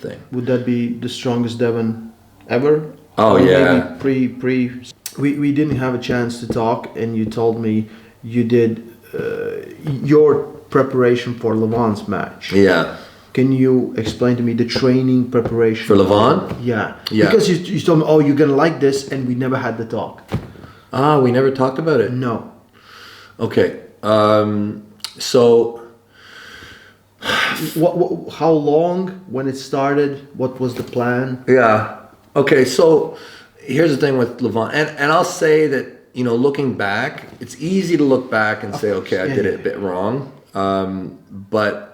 thing. Would that be the strongest Devon ever? Oh, or yeah. Maybe we didn't have a chance to talk, and you told me you did your preparation for Levan's match. Yeah. Can you explain to me the training preparation For Levan? Yeah. Yeah. Because you told me, oh, you're gonna like this, and we never had the talk. We never talked about it. No. Okay. So. What? How long? When it started? What was the plan? Yeah. Okay. So here's the thing with Levan, and I'll say that, you know, looking back, it's easy to look back and say, okay, I did it a bit wrong. But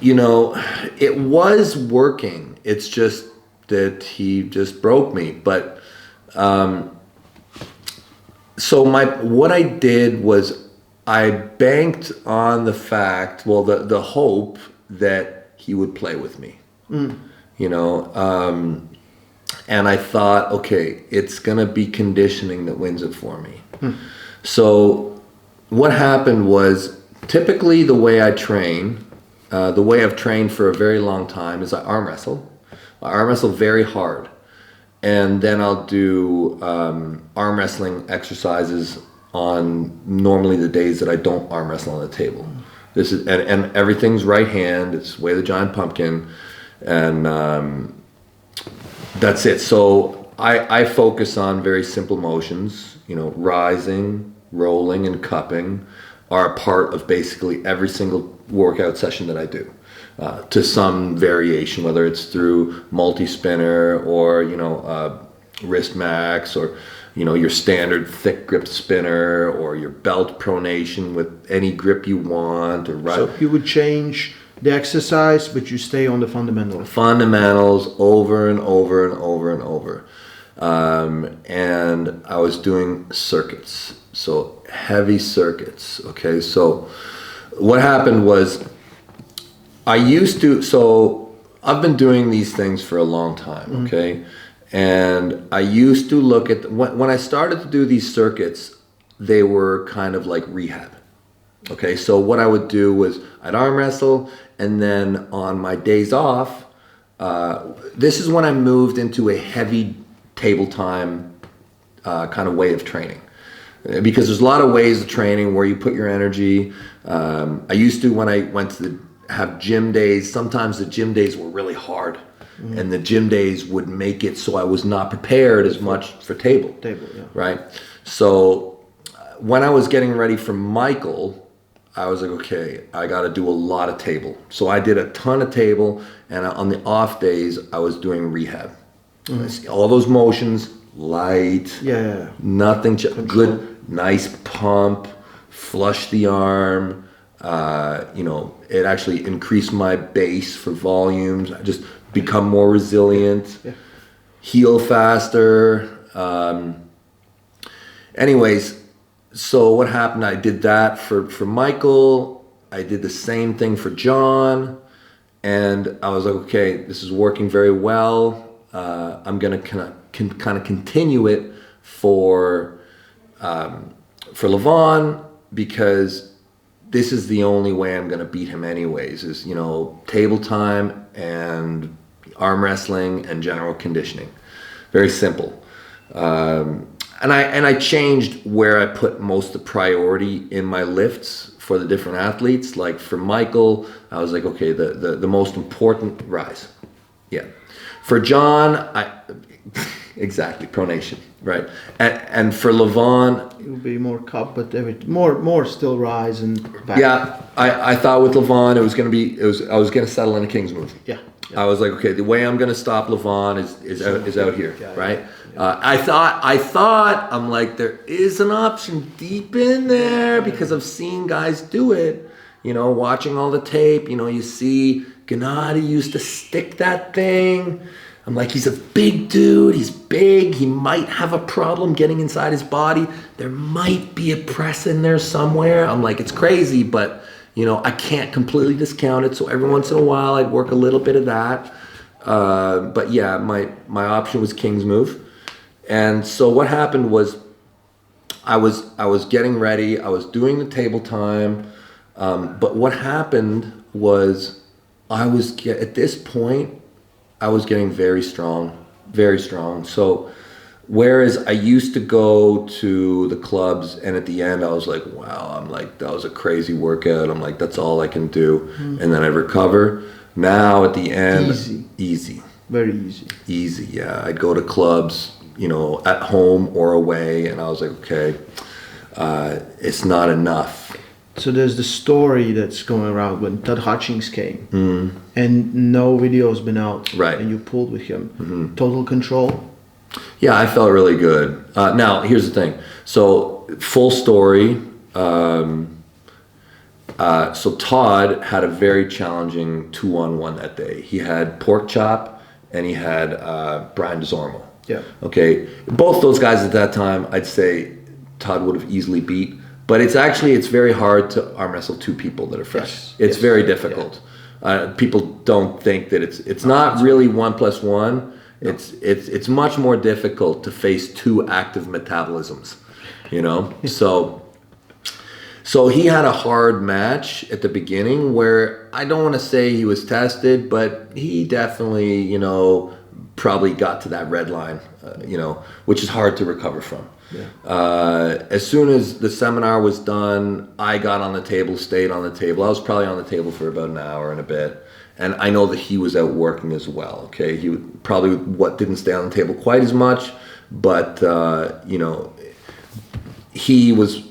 you know, it was working. It's just that he just broke me. But so what I did was I banked on the fact, well, the hope that he would play with me. You know, and I thought, okay, it's gonna be conditioning that wins it for me. So what happened was, typically the way I train, the way I've trained for a very long time, is I arm wrestle. I arm wrestle very hard. And then I'll do arm wrestling exercises on normally the days that I don't arm wrestle on the table. This is and everything's right hand. It's Way of the Giant Pumpkin, and that's it. So I focus on very simple motions. You know, rising, rolling, and cupping are a part of basically every single workout session that I do, to some variation, whether it's through multi-spinner or, you know, wrist max, or, you know, your standard thick grip spinner, or your belt pronation with any grip you want, or So you would change the exercise, but you stay on the fundamentals over and over and over and over. And I was doing circuits, so heavy circuits. Okay, so what happened was, so I've been doing these things for a long time, okay? And I used to look at, when I started to do these circuits, they were kind of like rehab. Okay, so what I would do was I'd arm wrestle, and then on my days off, this is when I moved into a heavy table time kind of way of training. Because there's a lot of ways of training where you put your energy. I used to, when I went to have gym days, sometimes the gym days were really hard, and the gym days would make it so I was not prepared as much for table. Yeah. Right? So when I was getting ready for Michael, I was like, okay, I got to do a lot of table. So I did a ton of table, and on the off days, I was doing rehab. All those motions, light, nothing, good, nice pump, flush the arm. You know, it actually increased my base for volumes. I just become more resilient, heal faster. Anyways, so what happened? I did that for Michael. I did the same thing for John, and I was like, okay, this is working very well. I'm gonna kind of continue it for Levan, because this is the only way I'm gonna beat him anyways, is, you know, table time and arm wrestling and general conditioning. Very simple. And I changed where I put most of the priority in my lifts for the different athletes. Like for Michael, I was like, okay, the most important rise. Yeah. For John, exactly, pronation, right? And for Levan, it would be more cup, but more still rise and back. Yeah, I thought with Levan I was gonna settle in a King's move. Yeah. I was like, okay, the way I'm gonna stop Levan is out here, right? I thought I'm like, there is an option deep in there, because I've seen guys do it. You know, watching all the tape, you know, you see Gennady used to stick that thing. I'm like, he's a big dude, he's big, he might have a problem getting inside his body. There might be a press in there somewhere. I'm like, it's crazy, but, you know, I can't completely discount it. So every once in a while, I'd work a little bit of that. But yeah, my option was King's move. And so what happened was, I was getting ready, I was doing the table time, but what happened was at this point, I was getting very strong, very strong. So whereas I used to go to the clubs and at the end I was like, wow, I'm like, that was a crazy workout. I'm like, that's all I can do. And then I'd recover. Now at the end, easy. Very easy. Easy, yeah. I'd go to clubs, you know, at home or away, and I was like, okay, it's not enough. So there's the story that's going around when Todd Hutchings came, and no video has been out, right? And you pulled with him. Total control. Yeah, I felt really good. Now, here's the thing. So, full story. So Todd had a very challenging 2-on-1 that day. He had Pork Chop and he had Brian DeZormo. Yeah. Okay. Both those guys at that time, I'd say Todd would have easily beat. But it's very hard to arm wrestle two people that are fresh. Yes. It's very difficult. Yeah. People don't think that it's not really 1+1. No. It's much more difficult to face two active metabolisms, you know. So he had a hard match at the beginning where I don't want to say he was tested, but he definitely, you know, probably got to that red line, you know, which is hard to recover from. Yeah. As soon as the seminar was done, I got on the table, stayed on the table. I was probably on the table for about an hour and a bit. And I know that he was out working as well, okay? He probably didn't stay on the table quite as much, but, you know, he was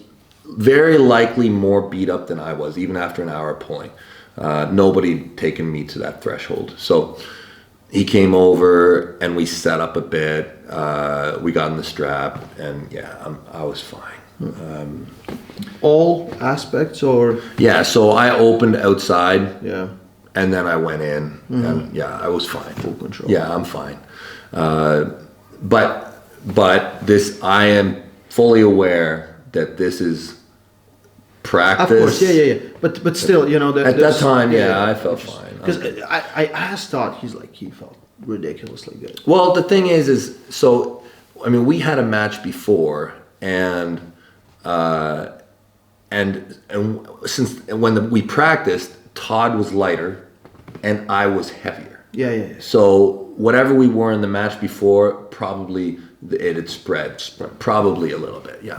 very likely more beat up than I was, even after an hour of pulling. Nobody taken me to that threshold. So he came over and we set up a bit. We got in the strap, and yeah, I was fine. All aspects, or? Yeah, so I opened outside. Yeah. And then I went in, and yeah, I was fine. Full control. Yeah, I'm fine. But this, I am fully aware that this is practice. Of course, yeah. But still, you know, at that time, I felt fine. Because I asked Todd, he felt ridiculously good. Well, the thing is so, I mean, we had a match before, and since we practiced, Todd was lighter and I was heavier. Yeah. So whatever we wore in the match before, probably it had spread probably a little bit. Yeah.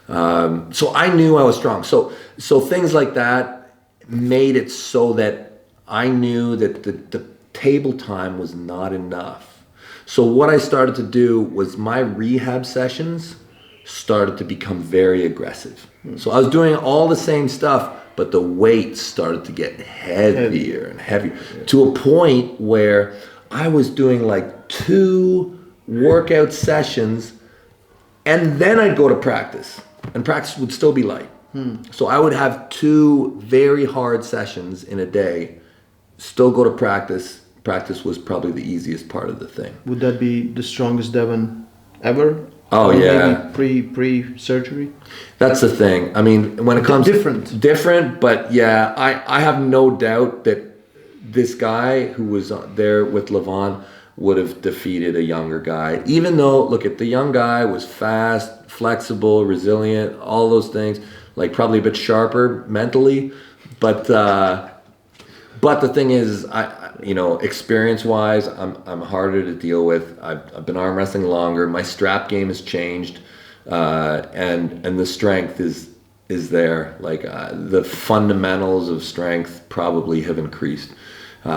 So I knew I was strong. So things like that made it so that I knew that the table time was not enough. So what I started to do was my rehab sessions started to become very aggressive. So I was doing all the same stuff, but the weights started to get heavier and heavier, to a point where I was doing like 2 workout sessions, and then I'd go to practice, and practice would still be light. So I would have 2 very hard sessions in a day, still go to practice. Practice was probably the easiest part of the thing. Would that be the strongest Devon ever? Oh, or yeah. Maybe pre-surgery? That's the thing. I mean, when it comes... Different, but yeah, I have no doubt that this guy who was there with Levan would have defeated a younger guy. Even though, look, the young guy was fast, flexible, resilient, all those things, like probably a bit sharper mentally. But the thing is, experience-wise, I'm harder to deal with. I've been arm wrestling longer. My strap game has changed, and the strength is there. Like the fundamentals of strength probably have increased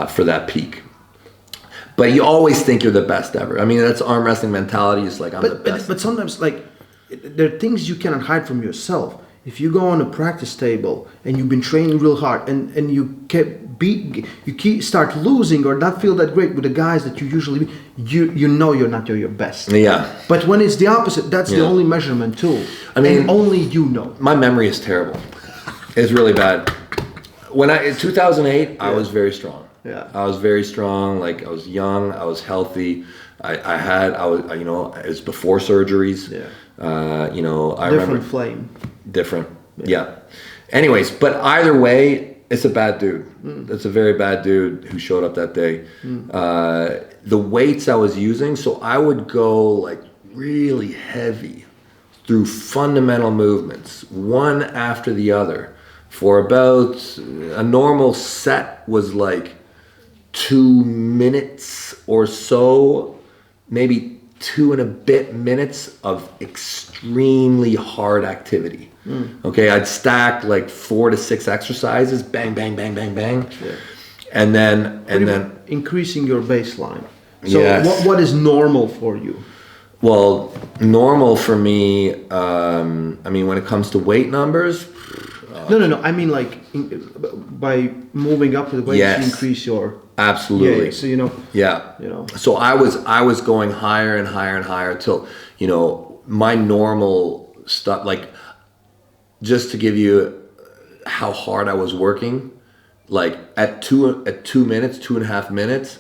for that peak. But you always think you're the best ever. I mean, that's arm wrestling mentality. It's like I'm the best. But sometimes, like, there are things you cannot hide from yourself. If you go on a practice table and you've been training real hard and you start losing or not feel that great with the guys that you usually beat, you know you're not your best. Yeah. But when it's the opposite, that's the only measurement tool. I mean, and only you know. My memory is terrible. It's really bad. In 2008, I was very strong. Yeah. I was very strong. Like, I was young. I was healthy. It was before surgeries. Yeah. I remember flame. Different. Yeah. Anyways, but either way, it's a bad dude. It's a very bad dude who showed up that day. The weights I was using, so I would go like really heavy through fundamental movements, one after the other, for about a normal set was like 2 minutes or so, maybe 2 and a bit minutes of extremely hard activity. Okay, I'd stack like 4 to 6 exercises, bang, bang, bang, bang, bang, and then increasing your baseline. So yes. what is normal for you? Well, normal for me, I mean, when it comes to weight numbers. No. I mean, like, by moving up the weight, Yes. you increase your. Absolutely. Yeah, so you know. Yeah. You know. So I was going higher and higher and higher till, you know, my normal stuff, like, just to give you how hard I was working, like at 2 minutes, 2.5 minutes,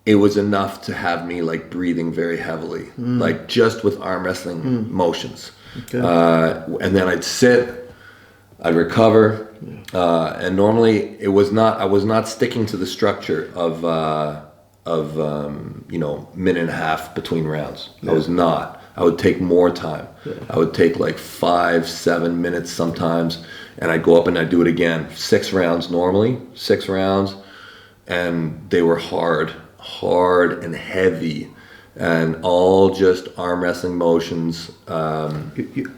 it was enough to have me like breathing very heavily, like just with arm wrestling motions. Okay. And then I'd sit, I'd recover, and normally I was not sticking to the structure of you know, minute and a half between rounds. I was not. I would take more time. I would take like 5-7 minutes sometimes, and I'd go up and I'd do it again. 6 rounds normally, 6 rounds, and they were hard and heavy, and all just arm wrestling motions.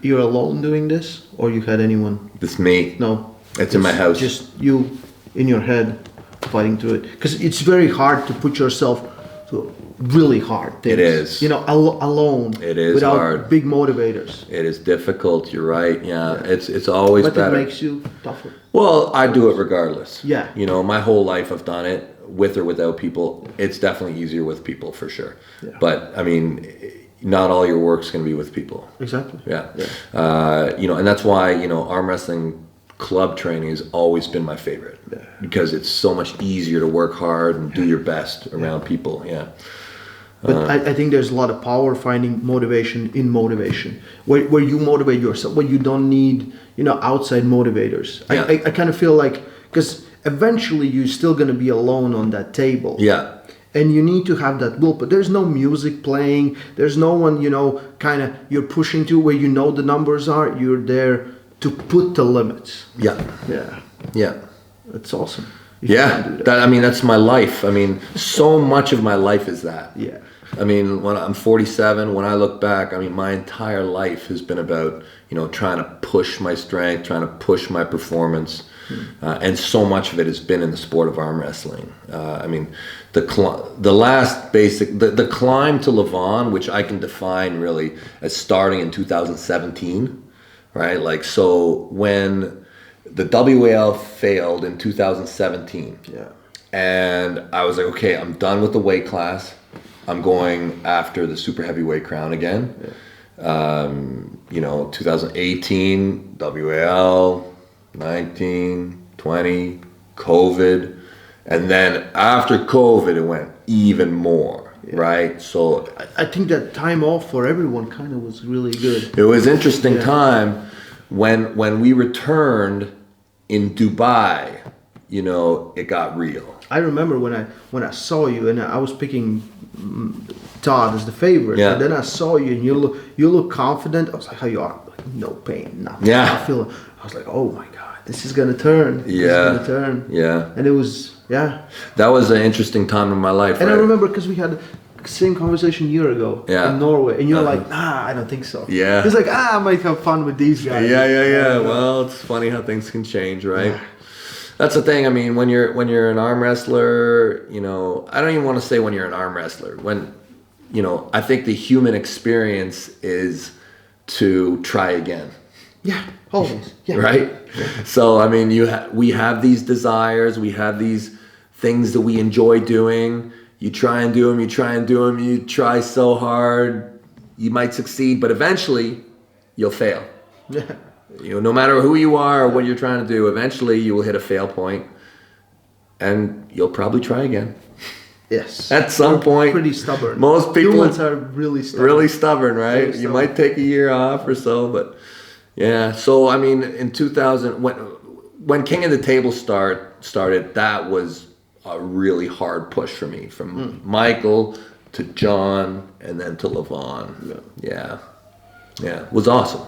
You're alone doing this, or you had anyone? It's me. No, it's in my house. Just you in your head fighting through it, because it's very hard to put yourself to really hard things. It is. You know, alone. It is without hard. Big motivators. It is difficult. You're right. Yeah. It's always but better. It makes you tougher. Well, I do it regardless. Yeah. You know, my whole life I've done it with or without people. It's definitely easier with people for sure. Yeah. But I mean, not all your work's going to be with people. Exactly. Yeah. You know, and that's why, you know, arm wrestling club training has always been my favorite, because it's so much easier to work hard and do your best around people. Yeah. But I think there's a lot of power finding motivation in motivation, where you motivate yourself, where you don't need, you know, outside motivators. Yeah. I kind of feel like, because eventually you're still going to be alone on that table. Yeah. And you need to have that will, but there's no music playing. There's no one, you know, kind of you're pushing to where you know the numbers are. You're there to put the limits. Yeah. Yeah. Yeah. That's awesome. I mean, that's my life. I mean, so much of my life is that. Yeah. I mean, when I'm 47, when I look back, I mean, my entire life has been about, you know, trying to push my strength, trying to push my performance. And so much of it has been in the sport of arm wrestling. I mean, the climb to Levan, which I can define really as starting in 2017, right? Like, so when the WAL failed in 2017, and I was like, okay, I'm done with the weight class. I'm going after the super heavyweight crown again. You know, 2018, WAL, 19, 20, COVID. And then after COVID, it went even more, right? So I think that time off for everyone kind of was really good. it was interesting time when we returned in Dubai, you know, it got real. I remember when I saw you, and I was picking Todd as the favorite. Yeah. And then I saw you, and you look confident. I was like, "How you are? Like, no pain, nothing." Yeah. I was like, "Oh my God, this is gonna turn. This is gonna turn." Yeah. And it was That was an interesting time in my life. And right? I remember because we had the same conversation a year ago in Norway, and you're like, "Nah, I don't think so." Yeah. It's like, I might have fun with these guys. Yeah. Well, it's funny how things can change, right? Yeah. That's the thing. I mean, when you're an arm wrestler, you know, I don't even want to say when you're an arm wrestler. When, you know, I think the human experience is to try again. Yeah, always. Yeah. Right? Yeah. So, I mean, we have these desires, we have these things that we enjoy doing. You try and do them, you try so hard, you might succeed, but eventually you'll fail. Yeah. You know, no matter who you are or what you're trying to do, eventually you will hit a fail point, and you'll probably try again. Yes. At some point. Pretty stubborn. Most people humans are really stubborn. Really stubborn, right? You might take a year off or so, but yeah. So I mean, in 2000, when King of the Table started, that was a really hard push for me, from Michael to John and then to Levan. Yeah. It was awesome.